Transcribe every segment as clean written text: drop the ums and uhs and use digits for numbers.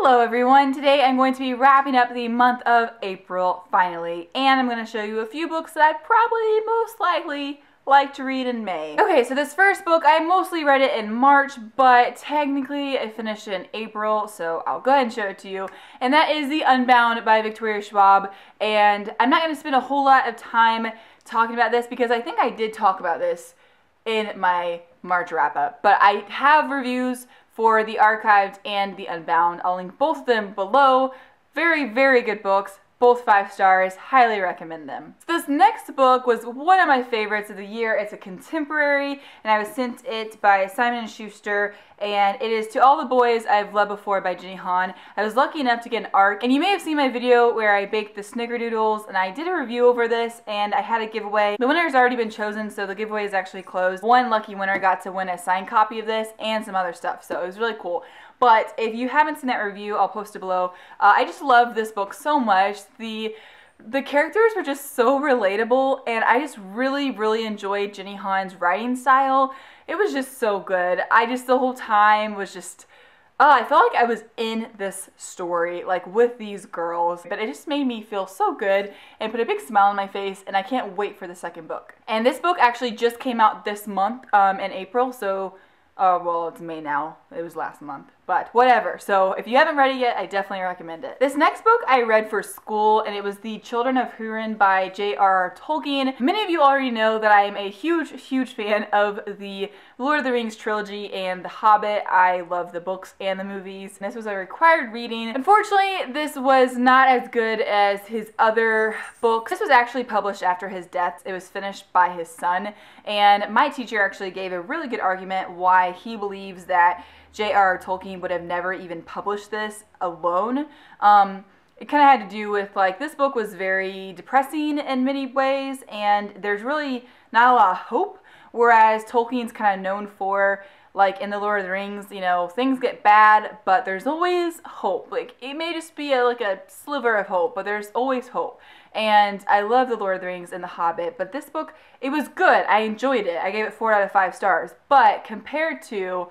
Hello everyone, today I'm going to be wrapping up the month of April finally, and I'm going to show you a few books that I'd probably most likely like to read in May. Okay, so this first book, I mostly read it in March, but technically I finished it in April, so I'll go ahead and show it to you. And that is The Unbound by Victoria Schwab, and I'm not going to spend a whole lot of time talking about this because I think I did talk about this in my March wrap-up, but I have reviews for The Archived and The Unbound. I'll link both of them below. Very, very good books. Both 5 stars. Highly recommend them. So this next book was one of my favorites of the year. It's a contemporary, and I was sent it by Simon & Schuster, and it is To All the Boys I've Loved Before by Jenny Han. I was lucky enough to get an ARC, and you may have seen my video where I baked the snickerdoodles, and I did a review over this, and I had a giveaway. The winner has already been chosen, so the giveaway is actually closed. One lucky winner got to win a signed copy of this and some other stuff, so it was really cool. But if you haven't seen that review, I'll post it below. I just love this book so much. The characters were just so relatable, and I just really, really enjoyed Jenny Han's writing style. It was just so good. The whole time was just, I felt like I was in this story, like with these girls. But it just made me feel so good and put a big smile on my face, and I can't wait for the second book. And this book actually just came out this month in April, so well, it's May now. It was last month, but whatever. So if you haven't read it yet, I definitely recommend it. This next book I read for school, and it was The Children of Húrin by J.R.R. Tolkien. Many of you already know that I am a huge, huge fan of the Lord of the Rings trilogy and The Hobbit. I love the books and the movies. This was a required reading. Unfortunately, this was not as good as his other books. This was actually published after his death. It was finished by his son, and my teacher actually gave a really good argument why he believes that J.R.R. Tolkien would have never even published this alone. It kind of had to do with, like, this book was very depressing in many ways, and there's really not a lot of hope, whereas Tolkien's kind of known for, like, in The Lord of the Rings, you know, things get bad, but there's always hope. Like, it may just be like a sliver of hope, but there's always hope. And I love The Lord of the Rings and The Hobbit, but this book, it was good. I enjoyed it. I gave it 4 out of 5 stars. But compared to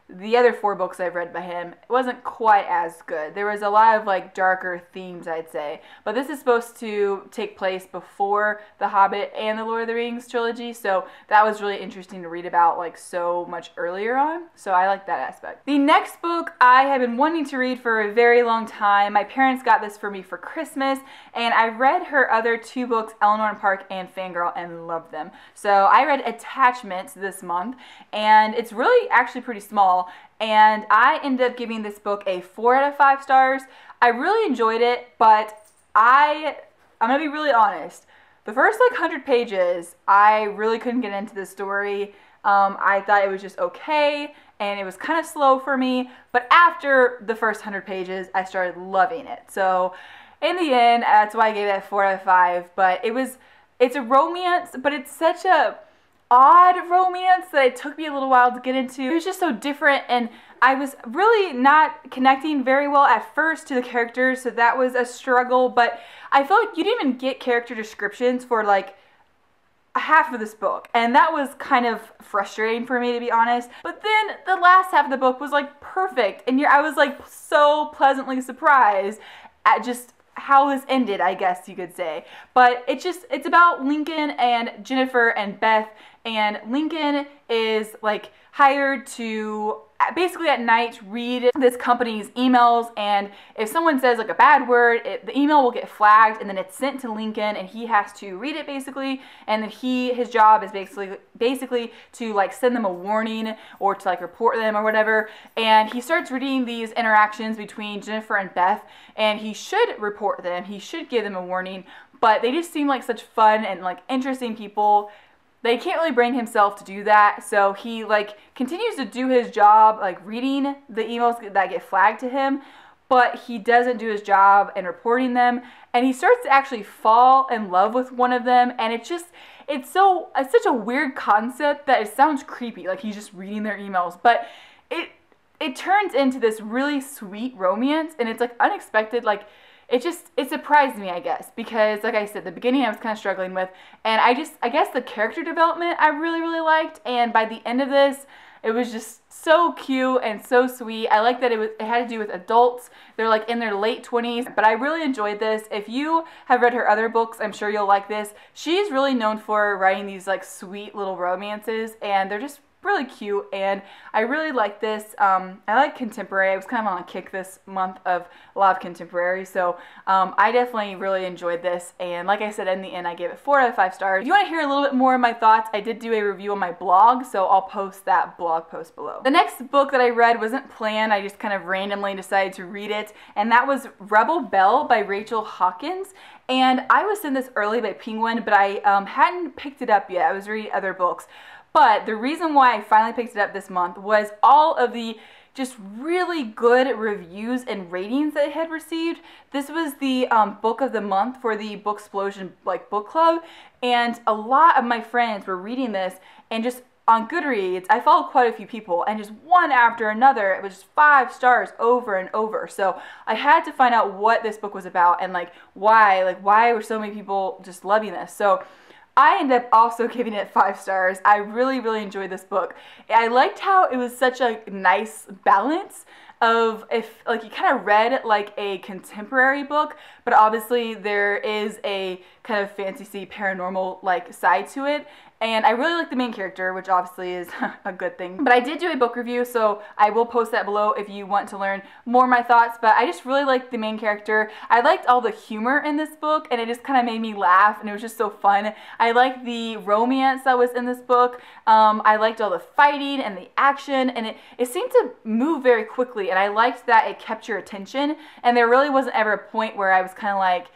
the other 4 books I've read by him, it wasn't quite as good. There was a lot of, like, darker themes, I'd say. But this is supposed to take place before The Hobbit and The Lord of the Rings trilogy, so that was really interesting to read about, like, so much earlier on. So I like that aspect. The next book I have been wanting to read for a very long time. My parents got this for me for Christmas, and I read her other 2 books, Eleanor and Park and Fangirl, and loved them. So I read Attachments this month, and it's really actually pretty small. And I ended up giving this book a 4 out of 5 stars. I really enjoyed it, but I'm gonna be really honest. The first, like, 100 pages, I really couldn't get into the story. I thought it was just okay, and it was kind of slow for me. But after the first 100 pages, I started loving it. So in the end, that's why I gave it a 4 out of 5. But it's a romance, but it's such a odd romance that it took me a little while to get into. It was just so different, and I was really not connecting very well at first to the characters, so that was a struggle. But I felt like you didn't even get character descriptions for, like, half of this book, and that was kind of frustrating for me, to be honest. But then the last half of the book was, like, perfect, and I was, like, so pleasantly surprised at just how this ended, I guess you could say. But it's about Lincoln and Jennifer and Beth, and Lincoln is, like, hired to basically at night read this company's emails, and if someone says, like, a bad word, the email will get flagged, and then it's sent to Lincoln, and he has to read it basically, and then his job is basically to, like, send them a warning or to, like, report them or whatever. And he starts reading these interactions between Jennifer and Beth, and he should report them, he should give them a warning, but they just seem like such fun and, like, interesting people. They can't really bring himself to do that, so he, like, continues to do his job, like, reading the emails that get flagged to him, but he doesn't do his job in reporting them, and he starts to actually fall in love with one of them, and it's such a weird concept that it sounds creepy, like he's just reading their emails, but it turns into this really sweet romance, and it's, like, unexpected. Like, it surprised me, I guess, because, like I said, the beginning I was kind of struggling with, and I guess the character development I really, really liked, and by the end of this, It was just so cute and so sweet. I like that it had to do with adults. They're like in their late 20s, but I really enjoyed this. If you have read her other books, I'm sure you'll like this. She's really known for writing these like sweet little romances, and they're just really cute, and I really like this. I like contemporary. I was kind of on a kick this month of a lot of contemporary, so I definitely really enjoyed this, and like I said, in the end I gave it 4 out of 5 stars. If you want to hear a little bit more of my thoughts, I did do a review on my blog, so I'll post that blog post below. The next book that I read wasn't planned. I just kind of randomly decided to read it, and that was Rebel Belle by Rachel Hawkins. And I was sent this early by Penguin, but I hadn't picked it up yet. I was reading other books. But the reason why I finally picked it up this month was all of the just really good reviews and ratings that it had received. This was the book of the month for the Booksplosion book club, and a lot of my friends were reading this, and just on GOODREADS, I followed quite a few people, and just one after another, it was just 5 stars over and over. So I had to find out what this book was about, and why were so many people just loving this. So I ended up also giving it 5 stars. I really, really enjoyed this book. I liked how it was such a nice balance of, if you kind of read like a contemporary book, but obviously there is a kind of fantasy paranormal side to it. And I really like the main character, which obviously is a good thing. But I did do a book review, so I will post that below if you want to learn more of my thoughts. But I just really liked the main character. I liked all the humor in this book, and it just kind of made me laugh, and it was just so fun. I liked the romance that was in this book. I liked all the fighting and the action, and it seemed to move very quickly, and I liked that it kept your attention, and there really wasn't ever a point where I was kind of like,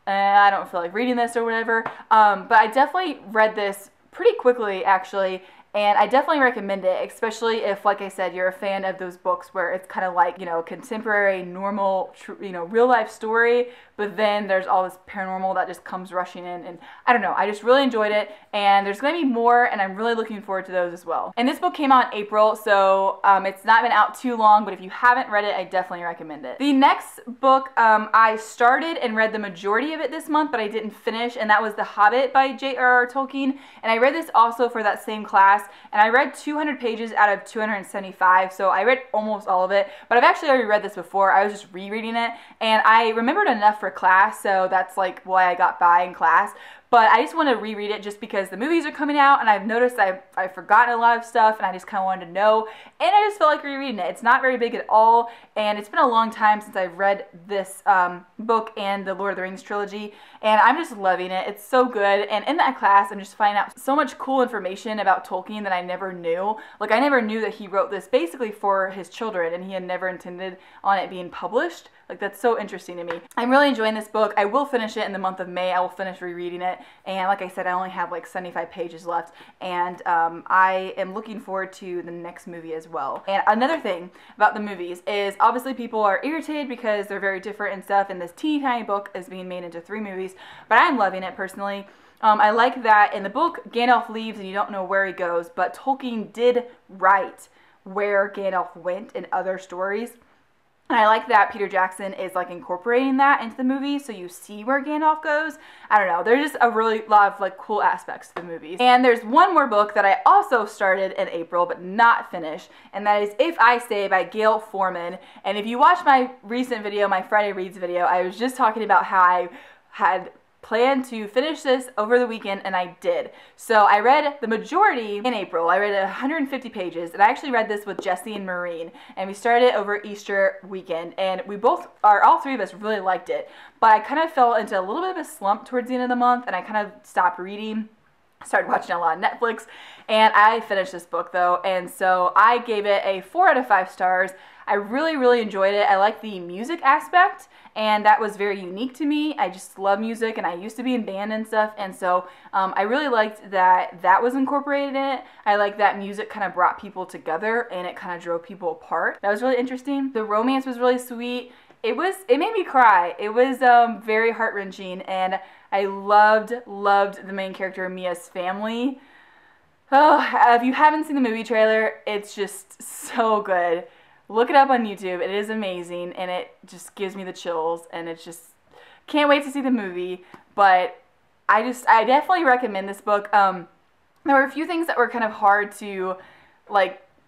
I don't feel like reading this or whatever. But I definitely read this pretty quickly, actually, and I definitely recommend it, especially if, like I said, you're a fan of those books where it's kind of like, contemporary, normal, real life story, but then there's all this paranormal that just comes rushing in, and I don't know, I just really enjoyed it, and there's going to be more, and I'm really looking forward to those as well. And this book came out in April, so it's not been out too long, but if you haven't read it, I definitely recommend it. The next book, I started and read the majority of it this month, but I didn't finish, and that was The Hobbit by J.R.R. Tolkien, and I read this also for that same class, and I read 200 pages out of 275, so I read almost all of it, but I've actually already read this before. I was just rereading it, and I remembered enough for class, so that's why I got by in class. But I just want to reread it just because the movies are coming out, and I've noticed I've forgotten a lot of stuff, and I just kind of wanted to know, and I just felt like rereading it. It's not very big at all, and it's been a long time since I've read this book and the Lord of the Rings trilogy, and I'm just loving it. It's so good, and in that class, I'm just finding out so much cool information about Tolkien that I never knew. I never knew that he wrote this basically for his children, and he had never intended on it being published. That's so interesting to me. I'm really enjoying this book. I will finish it in the month of May. I will finish rereading it. And like I said, I only have 75 pages left. And I am looking forward to the next movie as well. And another thing about the movies is obviously people are irritated because they're very different and stuff. And this teeny tiny book is being made into 3 movies. But I'm loving it personally. I like that in the book, Gandalf leaves and you don't know where he goes. But Tolkien did write where Gandalf went in other stories. And I like that Peter Jackson is incorporating that into the movie, so you see where Gandalf goes. I don't know, there's just a really lot of cool aspects to the movies. And there's one more book that I also started in April but not finished, and that is If I Stay by Gail Forman. And if you watch my recent video, my Friday Reads video, I was just talking about how I had planned to finish this over the weekend, and I did. So I read the majority in April. I read 150 pages, and I actually read this with Jesse and Maureen, and we started it over Easter weekend, and all 3 of us really liked it. But I kind of fell into a little bit of a slump towards the end of the month, and I kind of stopped reading. Started watching a lot of Netflix, and I finished this book though, and so I gave it a 4 out of 5 stars. I really, really enjoyed it. I like the music aspect, and that was very unique to me. I just love music, and I used to be in band and stuff, and so I really liked that was incorporated in it. I like that music kind of brought people together, and it kind of drove people apart. That was really interesting. The romance was really sweet. It made me cry. It was very heart-wrenching, and I loved the main character, Mia's family. Oh, if you haven't seen the movie trailer, it's just so good. Look it up on YouTube. It is amazing, and it just gives me the chills, and it's just, can't wait to see the movie. But I definitely recommend this book. There were a few things that were kind of hard to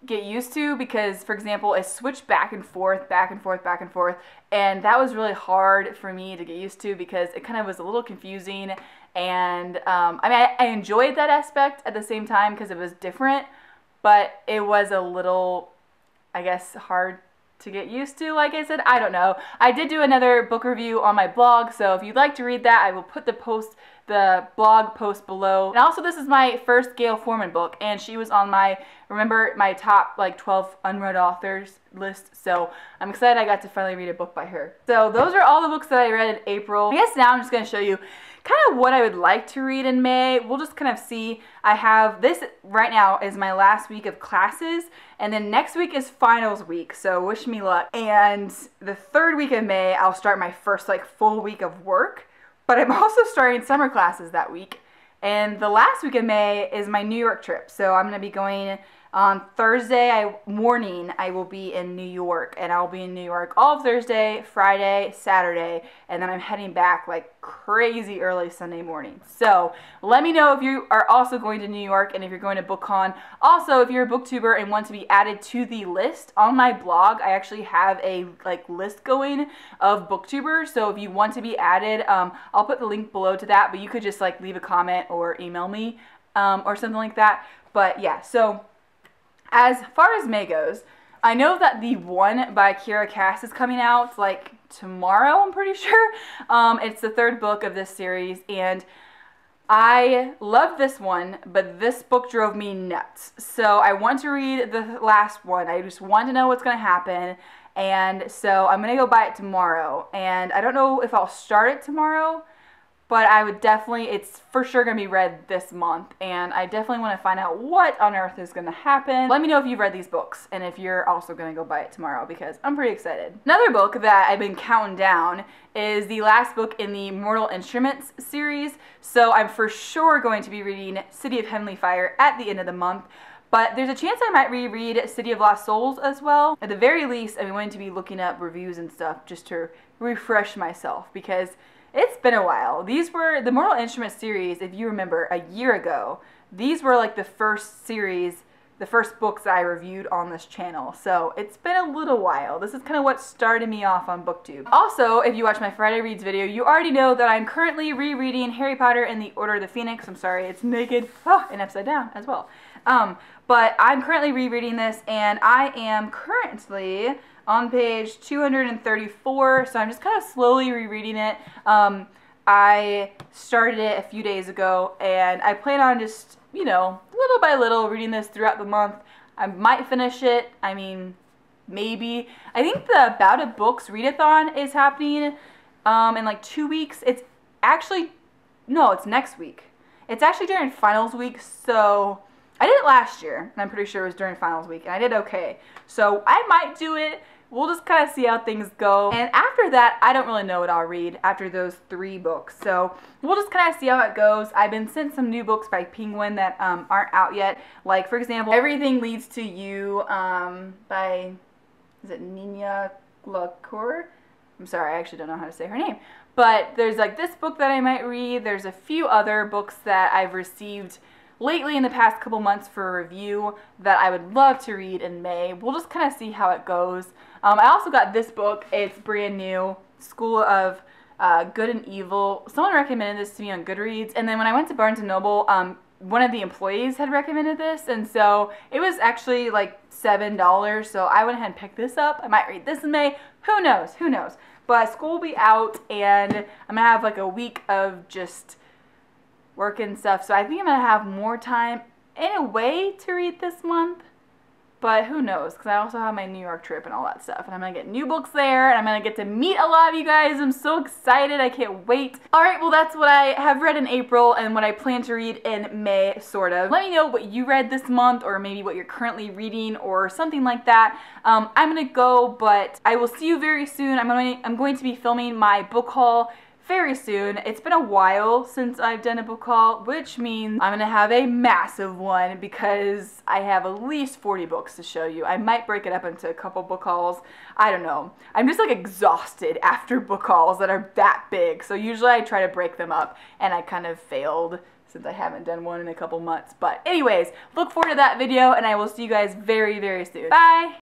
get used to because, for example, it switched back and forth, back and forth, back and forth, and that was really hard for me to get used to because it kind of was a little confusing. And I mean, I enjoyed that aspect at the same time because it was different, but it was a little, I guess, hard to get used to, like I said. I don't know. I did do another book review on my blog, so if you'd like to read that, I will put the blog post below. And also, this is my first Gail Forman book, and she was on my, remember, my top like 12 unread authors list, so I'm excited I got to finally read a book by her. So those are all the books that I read in April. I guess now I'm just going to show you kind of what I would like to read in May. We'll just kind of see. I have this right now is my last week of classes, and then next week is finals week, so wish me luck. And the third week of May, I'll start my first like full week of work, but I'm also starting summer classes that week. And the last week of May is my New York trip, so I'm going to be going on Thursday morning. I will be in New York, and I'll be in New York all of Thursday, Friday, Saturday, and then I'm heading back like crazy early Sunday morning. So let me know if you are also going to New York and if you're going to BookCon. Also, if you're a booktuber and want to be added to the list on my blog, I actually have a like list going of booktubers. So if you want to be added, I'll put the link below to that, but you could just like leave a comment or email me or something like that. But yeah, so as far as May goes, I know that the one by Kiera Cass is coming out like tomorrow, I'm pretty sure. It's the third book of this series, and I love this one, but this book drove me nuts. So I want to read the last one. I just want to know what's going to happen, and so I'm going to go buy it tomorrow. And I don't know if I'll start it tomorrow, but I would definitely, it's for sure going to be read this month, and I definitely want to find out what on earth is going to happen. Let me know if you've read these books, and if you're also going to go buy it tomorrow, because I'm pretty excited. Another book that I've been counting down is the last book in the Mortal Instruments series, so I'm for sure going to be reading City of Heavenly Fire at the end of the month. But there's a chance I might reread City of Lost Souls as well. At the very least, I'm going to be looking up reviews and stuff just to refresh myself, because it's been a while. These were the Mortal Instruments series, if you remember, a year ago. These were like the first series, the first books I reviewed on this channel. So it's been a little while. This is kind of what started me off on BookTube. Also, if you watch my Friday Reads video, you already know that I'm currently rereading Harry Potter and the Order of the Phoenix. I'm sorry, it's naked and upside down as well. But I'm currently rereading this, and I am currently on page 234, so I'm just kind of slowly rereading it. I started it a few days ago, and I plan on just, you know, little by little reading this throughout the month. I might finish it. I mean, maybe. I think the About It Books readathon is happening in like 2 weeks. It's actually, no, it's next week. It's actually during finals week, so I did it last year, and I'm pretty sure it was during finals week, and I did okay. So I might do it. We'll just kind of see how things go. And after that, I don't really know what I'll read after those 3 books. So we'll just kind of see how it goes. I've been sent some new books by Penguin that aren't out yet. Like, for example, Everything Leads to You by, is it Nina Glacour? I'm sorry, I actually don't know how to say her name. But there's like this book that I might read. There's a few other books that I've received lately in the past couple months for review that I would love to read in May. We'll just kind of see how it goes. I also got this book. It's brand new, School of Good and Evil. Someone recommended this to me on GOODREADS, and then when I went to Barnes & Noble, one of the employees had recommended this, and so it was actually like $7, so I went ahead and picked this up. I might read this in May. Who knows? Who knows? But school will be out, and I'm going to have like a week of just work and stuff, so I think I'm going to have more time in a way to read this month, but who knows, because I also have my New York trip and all that stuff, and I'm going to get new books there, and I'm going to get to meet a lot of you guys. I'm so excited. I can't wait. Alright, well, that's what I have read in April and what I plan to read in May, sort of. Let me know what you read this month, or maybe what you're currently reading, or something like that. I'm going to go, but I will see you very soon. I'm going to be filming my book haul very soon. It's been a while since I've done a book haul, which means I'm gonna have a massive one because I have at least 40 books to show you. I might break it up into a couple book hauls. I don't know. I'm just like exhausted after book hauls that are that big, so usually I try to break them up, and I kind of failed. since I haven't done one in a couple months. But anyways, look forward to that video, and I will see you guys very, very soon. Bye!